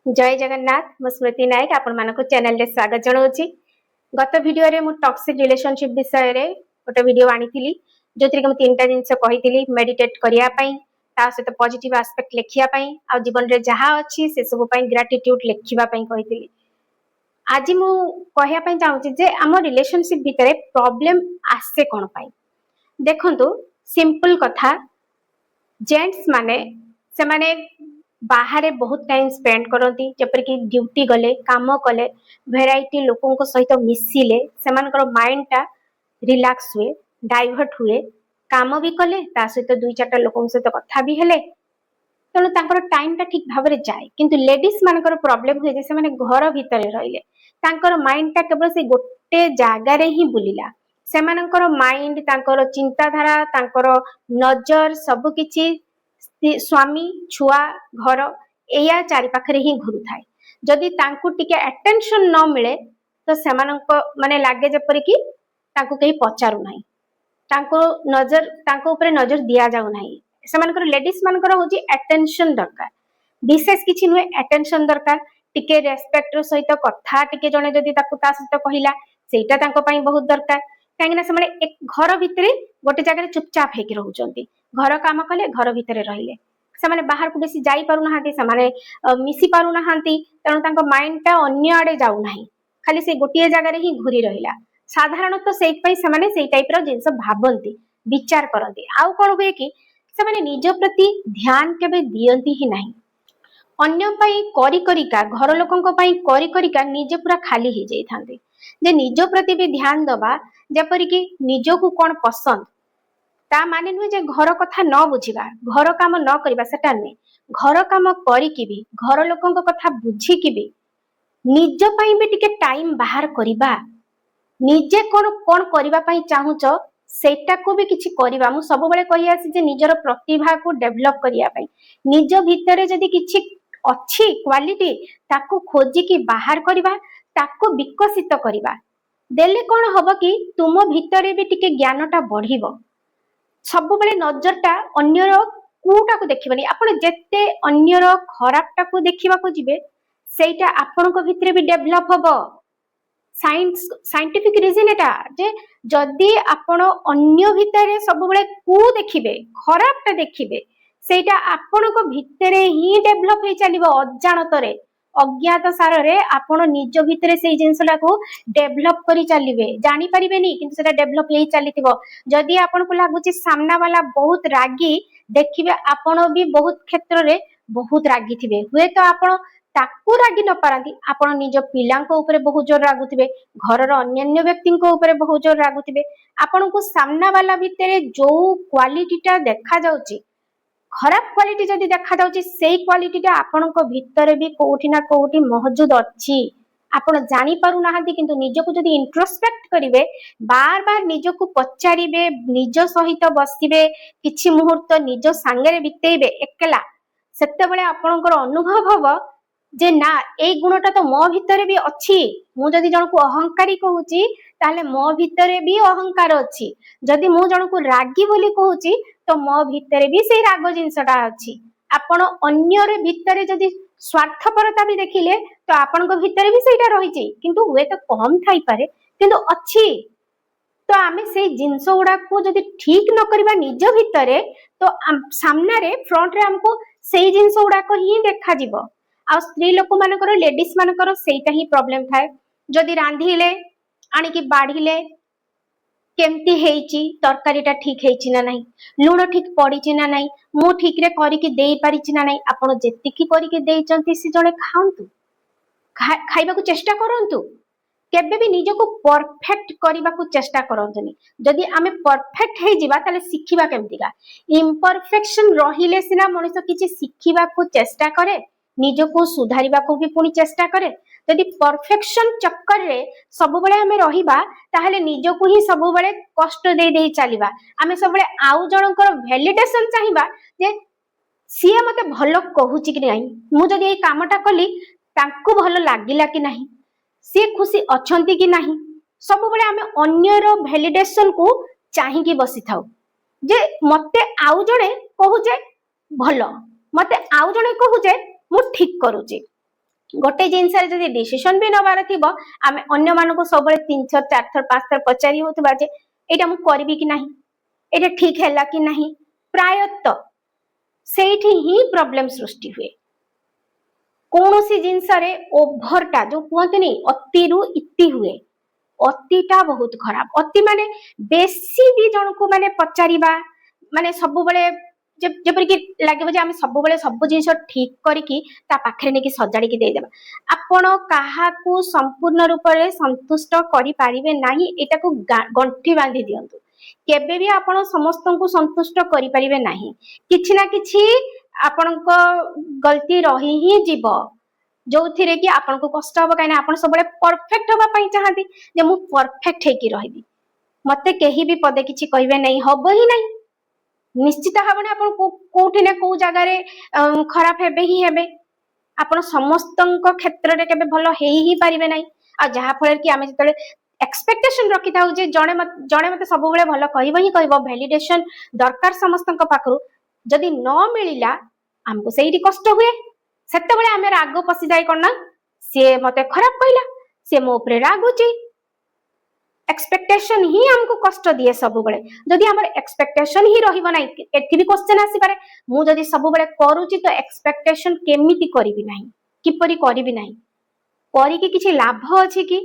जय जगन्नाथ मु स्मृति नायक आपण मानको चैनल रे स्वागत जणाउची। गत वीडियो रे मु टॉक्सिक रिलेशनशिप विषय रे गोटे वीडियो आनीथिली जोथि के मु तीनटा जिंस कहिथिली मेडिटेट करिया पई ता सहित पॉजिटिव एस्पेक्ट लेखिया पई आ जीवन रे जहा अछि से सब पई ग्रेटिट्यूड लेखिबा पई कहिथिली। आज मु कहया पई चाहूची जे हम रिलेशनशिप भितरे प्रॉब्लम आसे कोन पई। देखंतु सिंपल कथा जेंट्स माने से माने बाहर बहुत टाइम स्पेंड करती जपर कि ड्यूटी गले काम कले भेराइटी लोकों सहित मिसिले सेमानकर माइंड टा रिलैक्स हुए डाइवर्ट हुए काम भी कले ता सहित दुई चार लोकों सहित कथा भी हेले तेणु तांकर टाइम टा ठीक भाव जाए किंतु लेडीज मानकर प्रॉब्लम हुए जे से माने घर भितर रहिले तांकर माइंड टा केवल से गोटे जागा रे ही बुलिला सेमानकर माइंड तांकर चिंताधारा तांकर नजर सब किछि स्वामी छुआ घर या चारि पाखरे ही घुरु थाए जदि तांकु टिके अटेंशन न मिले तो सेमानक माने लागे जेपरि कि तांकु केही पचारु नाही तांको नजर तांको ऊपर नजर दिया जाउ नाही सेमानकर लेडीज मानकर होजी अटेंशन दरकार विशेष किछि नुए अटेंशन दरकार टिके रेस्पेक्ट रो सहित कथा टिके जने जदि ताकु ता सहित कहिला सेटा तांको पई बहुत दरकार काहे ना से एक घर भितरे गोटे जगह चुपचाप हेकि रहउचंती घर काम कले घर भितरे रहिले से बाहर को बेसी जाई पारु नहांती से मिसी पारु नहांती तेणु तांको माइंड टा अन्य आड़े जाउ नाही खाली से गोटिए जगह ही घुरी रहिला साधारणतः सेई पई से माने सेई टाइप रो जिंस भाबंती विचार करंती आउ कोन हुए कि से माने निज प्रति ध्यान केबे दियंती ही नाही अन्य पई करी करिका घर लोकंको पई करी करिका निजे पूरा खाली ही जाई थांती जे निज प्रति भी ध्यान दबा जेपरि कि निजको कोन पसंद ता माने नुहे जे घर कथा न बुझिबा घर काम न करिबा सेटा नै घर काम करी कि भी घर लोकंको कथा बुझी कि भी निज पई भी टिके टाइम बाहर करिबा निजे कोन कोन करिबा पई चाहूच सेटा को भी किछि करिबा मु सब बेले कहि आसी जे निजर प्रतिभा को डेवलप करिया पई निज भितरे जदी किछि अछि क्वालिटी ताको खोजी कि बाहर करिबा ताको विकसित करिबा देले कोन हबो कि तुम भितरे भी टिके ज्ञानटा बढ़िबो सब बेले नजरटा अन्यर कोटा को देखिबनी आपण जेते अन्यर खराबटा को देखिबा को जिवे सेटा आपण को भितरे भी डेवलप हबो साइंटिफिक रीजन एटा जे जदी आपण अन्य भितरे सब बेले को देखिबे खराबटा देखिबे सेटा आपण को भितरे ही डेवलप हे चलिबो अजानतरे अज्ञात सारे आपण निज भितरे से जिंसला को डेवलप करी चलिबे जानि परिबेनी किंतु सेटा डेवलप हे चलितिबो जदी आपण को लागुची सामना वाला बहुत रागी देखिबे आपण भी बहुत क्षेत्र रे बहुत रागी थिबे हुए तो आपण ताकू रागी न पारंती आपण निज पिलांको ऊपर बहुत जोर रागुथिबे घर रो अन्य व्यक्तिंको ऊपर बहुत जोर रागुथिबे आपण को सामना वाला भितरे जो क्वालिटीटा देखा जाउची खराब क्वालिटी जदी देखा जाउची सेही क्वालिटीटा आपणको भितरे भी कोठी ना कोठी मौजूद अछि आपण जानि पारु नाहंती किंतु निजको जदी इंट्रोस्पेक्ट करिवे बार बार निजको पचारिबे निज सहित बसिबे किछि मुहूर्त निज संगे बितेइबे एकला सेते बेले आपणकर अनुभव हबो जे ना ए गुणटा तो मो भितरे भी अछि मु जदी जणको अहंकारी कहूची ताले मो भितरे भी अहंकार अछि जदी मु जणको रागी बोली कहूची तो मो भितरे भी से राग जिंसटा अछि आपण अन्य रे भितरे जदी स्वार्थपरता भी देखिले तो आपण को भितरे भी सेटा रहिछि किंतु हुए तो कम थाई पारे किंतु अछि तो आमे से जिंस उडा को जदी ठीक न करबा निज भितरे तो सामना रे फ्रंट रे हमको सेही जिंस उडा को ही देखा जिवो आ स्त्री लोक मानकर लेडीज मानकर सेटा ही प्रॉब्लम थाए जदी रांधिले आनी कि बाढिले केमती हेची तरकारीटा ठीक हेची ना नहीं लूण ठीक पड़ीची ना नहीं मु ठीक रे करी कि देई पारिची ना नहीं आपण जेतिकी करी कि देइचंती से जणे खाउंतु खाइबा को चेष्टा करंतु केबे भी निजको परफेक्ट करबा को चेष्टा करंतुनी जदी आमे परफेक्ट हे जिबा ताले सिखिबा केमतिका इम्परफेक्शन रहिले सिना मनुष्य किछि सिखिबा को चेष्टा करे निजको सुधारिबा को भी पुनी चेष्टा करे जदि परफेक्शन चक्कर रे सब बेले हमें रहिबा ताहले निजको ही सब बेले कष्ट दे दे चलिबा हमें सब बेले आउ जणकर वैलिडेशन चाहिबा जे सिए मते भलो कहूची कि नहीं मु जदि ए कामटा कली तांको भलो लागिला कि नहीं सी खुशी अछंती कि नहीं सब बेले हमें अन्यर वैलिडेशन को चाहि कि बसी थाउ जे मते आउ जणे कहू जे भलो मते आउ जणे कहू जे मु ठीक करूची गोटे जिनस जदि डिसीजन भी नबार थी आम अन्य मानक सब 3 थर 4 थर 5 थर पचारि होता जे एटा मु करबी कि नहीं, एटा ठीक है कि नहीं, प्रायतः सेठी ही प्रॉब्लम सृष्टि हुए। कौन सी जिनस ओभरटा जो कहते नहीं अति रु इति हुए, अतिटा बहुत खराब। अति माने बेसी भी जन को माने पचारिबा माने सब बळे जेपर कि लगे आम सब बळे सब जिनिस ठीक करिकी ता पाखरे नेकी सजाड़ी की देदेबा। आपण काहाकू संपूर्ण रूप से संतुष्ट करि पारिबे नाही, एटा को गंठी बांधी दियंतु। केबे भी आपण समस्त को संतुष्ट करि पारिबे नाही, किछि ना किछि आपनको गलती रही ही जीव जो थिरे कि आपन को कष्ट हो कहीं आप सब परफेक्ट हवा पाई चाहती जे मु परफेक्ट है कि रही मते कहीं भी पदे किछि कहबे नहीं हब ही नहीं, निश्चित भाव में आप कोठी ना को जगार खराब हेबे ही हेबे। आपण समस्त क्षेत्र में केबे भल हेई ही पारिबे नहीं। आ जहा फल कि आमे जतले एक्सपेक्टेशन रखी थाउ जे जणे मते सब बेले भल कहबो ही कहबो, वैलिडेशन दरकार समस्त पाखरु, जदि न मिलिला हमको सेही कष्ट हुए। सेते बेले आमे राग पसी जाय कोन ना से मते खराब कहला, से मो ऊपर रागुची। एक्सपेक्टेशन ही हमको कष्ट दिए सब बेले। जदि हमर एक्सपेक्टेशन ही रहिबो नै, एथि भी क्वेश्चन आसी पारे मु जदि सब बेले करूची तो एक्सपेक्टेशन केमिति करिवि नाही, किपरि करिवि नाही, करी कि किछि लाभ अछि कि?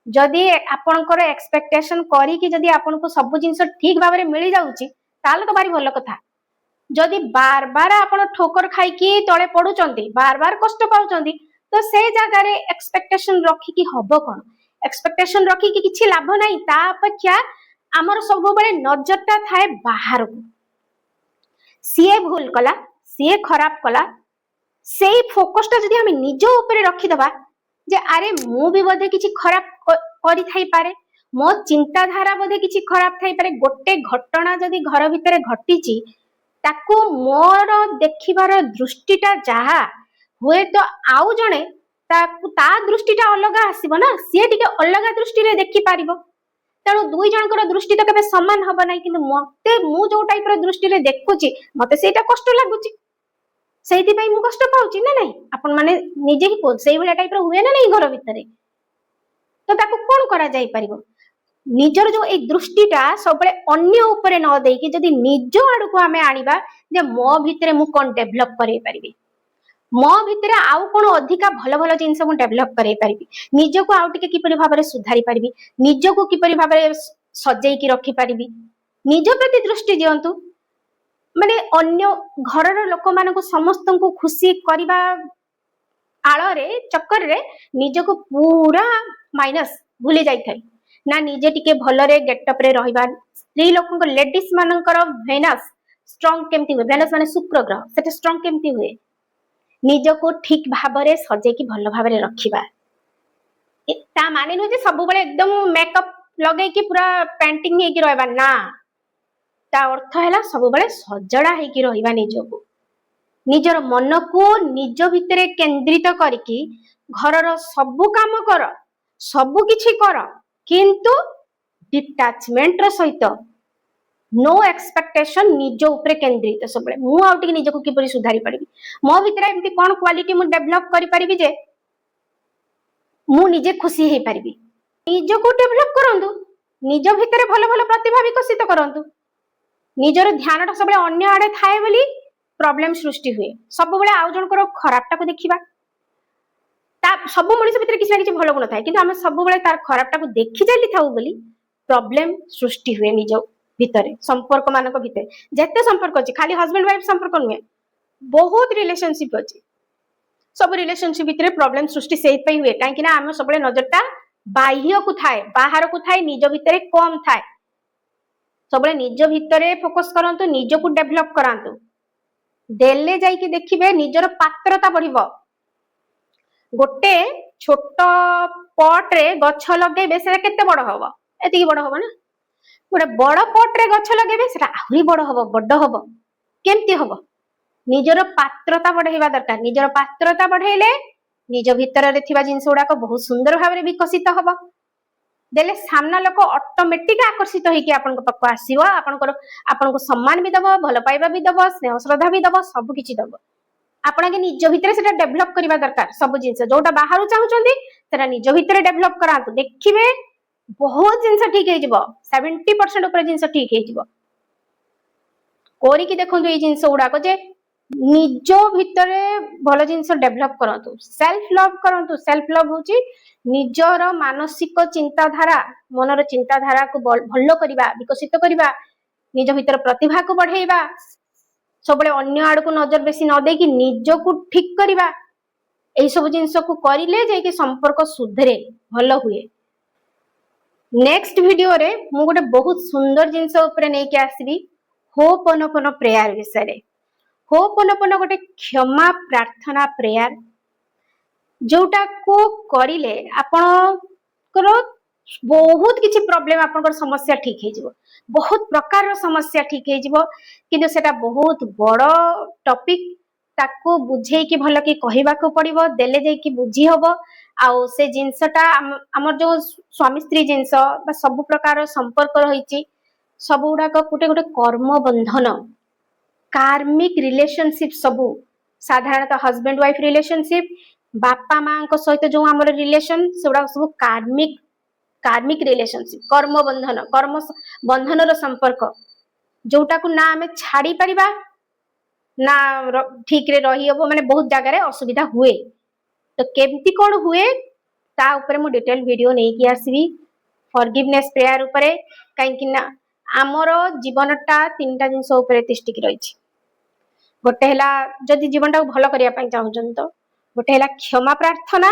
जदि आपनकर एक्सपेक्टेशन करी कि जदि आपनको सब जिंस ठीक भाबरे मिली जाउची ताले तो बारी भलो कथा। जदि बार बार आपण ठोकर खाई कि तळे पडुचंती, बार बार कष्ट पाउचंती, तो से जगह रे एक्सपेक्टेशन रखी कि हबो कोन? एक्सपेक्टेशन रखी कि किछि लाभ नाही। ता अपेक्षा हमर सब बेले नजरटा थाए बाहर को, सीए भूल कला, सीए खराब कला, सेही फोकसटा जदि हम निज ऊपर रखी दबा जे अरे मु भी बोधे किछि खराब करि थाई पारे, मो चिंताधारा बोधे किछि खराब थाई पारे। गोटे घटना जदि घर भितरे घटिची ताकू मोर देखिबार दृष्टिटा जहा हुए तो आउ जणे ताकू ता दृष्टिटा अलग आसीबो ना, से टिके अलग दृष्टि रे देखि पारिबो। तेणु दुई जनकर दृष्टि तो केबे समान हबो नै, किंतु मते मु जो टाइप रो दृष्टि रे देखुची मते सेटा कष्ट लागुची, सेति पई मु कष्ट पाउची ना नहीं। आपण माने निजे ही को सेही वाला टाइप रो हुए ना नहीं घर भितरे, तो ताकू कोन करा जाई परिबो? निजर जो एक दृष्टिटा सब अन्य ऊपर न देकी जदि निज आड़ को आमे आनिबा जे मो भितरे मु कोन डेवलप करै परिबी, मो भितरे आउ कोन अधिका भलो भलो जिंस मु डेवलप करै परिबी, निज को आउ टिके किपरि भाबरे सुधारी परिबी, निज को किपरि भाबरे सजै की रखी परिबी। निज प्रति दृष्टि दियंतु। माने अन्य घरर लोक मानको समस्त को खुशी करबा आळ रे चक्कर रे निज को पूरा माइनस भूली जाई थाई ना, निजे टिके भलरे गेटअप रे रहिबा। स्त्री लोकन को लेडीज मानकर वेनस स्ट्रांग केमती हुए, वेनस माने शुक्र ग्रह सेटा स्ट्रांग केमती हुए, निज को ठीक भाबरे सजे की भल भाबरे रखिबा। ता माने न जे सब बेले एकदम मेकअप लगे कि पूरा पेंटिंग हे की रहबा ना, ता अर्थ हैला सब बेले सजड़ा हे की रहिबा। निजको निजर मन को निज भितरे केंद्रित करके घरर सब काम कर, सब किछि कर, किंतु डिटाचमेंट रो सहित नो एक्सपेक्टेशन निज ऊपर केंद्रित सब बेले। मु आउट निज को किपरि सुधारी परिबी, मो भितरे एमती कोन क्वालिटी मु डेवलप करि परिबी जे मु निजे खुशी हे परिबी। निज को डेवलप करंतु, निज भितरे भलो भलो प्रतिभा विकसित करंतु। निजर ध्यानटा सब बेले अन्य आड़े थाए बोली प्रॉब्लम सृष्टि हुए। सब बेले आउ जनकर खराबटा को देखिबा, ता सब मनुष्य भितर किछि ना किछि भलो गुण थाए, किंतु हम सब बेले तार खराबटा को देखि जाली थाउ बोली प्रॉब्लम सृष्टि हुए। निज भितरे संपर्क मानक भितरे जेते संपर्क अछि, खाली हस्बैंड वाइफ संपर्क नुहे, बहुत रिलेशनशिप अछि, सब रिलेशनशिप भितरे प्रॉब्लम सृष्टि सेहि पई हुए। काहे कि ना हम सब बेले नजरटा बाह्य को थाए, बाहर को थाए, निज भितरे कम थाए। सब बेले निज भितरे फोकस करंतु, निज को डेवलप करांतु, देले जाई कि देखिबे निजर पात्रता बढ़िबो। गोटे छोट पट रे गछ लगेबे सेटा केते बड़ हबो, एतिकी बड़ हबो ना। गोटे बड़ पट रे गछ लगेबे सेटा आहुरी बड़ हबो, बड़ हबो। केमती हबो? निजर पात्रता बढ़ेबा दरकार। निजर पात्रता बढ़ेले निज भितर रे थिबा जिंस गुडाक बहुत सुंदर भाबरे विकसित हबो। देले सामना लोक ऑटोमेटिक आकर्षित होइकी आपनक पक्ष आसीबो, आपनको सम्मान भी दबो, भल पाइबा भी दबो, स्नेह श्रद्धा भी दबो, सब किछि दबो। आपण आगे निज भितर सेटा डेभलप करबा दरकार सब जिंस जोटा बाहर चाहूचंदी सेटा निज भितर डेभलप करांतु देखिबे बहुत जिंस ठीक हे जिवो 70% ऊपर जिंस ठीक हे जिवो कोरी की देखंतु ए जिंस उडा को जे निज भितर भल जिंस डेभलप करंतु सेल्फ लव होची निजर मानसिक चिंताधारा मनर चिंताधारा को भल्लो करबा विकसित करबा निज भितर प्रतिभा को बढ़ाइबा सब अन्य आड़ को नजर बेसी न देकी निज को ठीक करबा एई सब जिंस को करिले जे कि संपर्क सुधरे भल हुए। नेक्स्ट वीडियो रे मु गोटे बहुत सुंदर जिंस ऊपर नै के आसीबी होपनपन प्रेयर विषय रे। होपनपन गोटे क्षमा प्रार्थना प्रेयर जोटा को करिले आपणकर बहुत किछि प्रॉब्लम आपनकर समस्या ठीक हे जिवो बहुत प्रकार समस्या ठीक हे जिवो किंतु सेटा बहुत बड़ टॉपिक ताको बुझे कि भल कि कहिबा को पड़िबो देले जे कि बुझी हबो आउ से जिंसटा हमर जो स्वामी स्त्री जिंस बा सब प्रकार संपर्क रहिछि सब गुडा को गोटे गोटे कर्म बंधन कार्मिक रिलेशनशिप सबू साधारणतः हस्बैंड वाइफ रिलेशनशिप बापा मां को सहित जो हमर रिलेशन सेडा सब कार्मिक रिलेशनशिप कर्म बंधन रो संपर्क जोटा को ना हमें छाड़ी परिबा ना ठीक रे रही हबो माने बहुत जगह रे असुविधा हुए तो केमती कोन हुए ता ऊपर मु डिटेल वीडियो नै कि आसीबी फॉरगिवनेस प्रेयर ऊपर काई कि ना हमर जीवनटा तीनटा जिंस ऊपर तिष्टिक रहिछि गोटे हला जदि जीवनटा को भलो करिया पई चाहउछन तो गोटे हला क्षमा प्रार्थना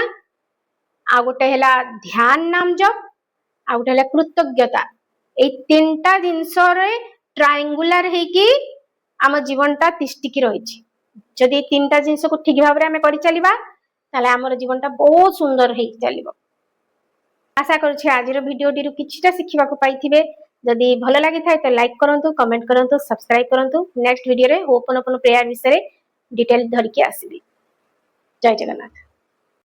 आ गोटे हला ध्यान नाम जप आ गोटे हला कृतज्ञता ए तीनटा जिंस रे ट्रायंगुलर हे कि हम जीवनटा तिष्टिक रहिछि जदि तीनटा जिंस को ठीक भाबरे हमें करि चलिबा ताले हमर जीवनटा बहुत सुंदर हे चलिबो। आशा करूछि आजिर वीडियो टिरु किछिटा सिखिबा को पाइथिबे जदि भलो लागि थाय तो लाइक करंतु कमेंट करंतु सब्सक्राइब करंतु नेक्स्ट वीडियो रे होपनपन प्रेयर विषय रे डिटेल धरि के आसीबी। जय जगन्नाथ।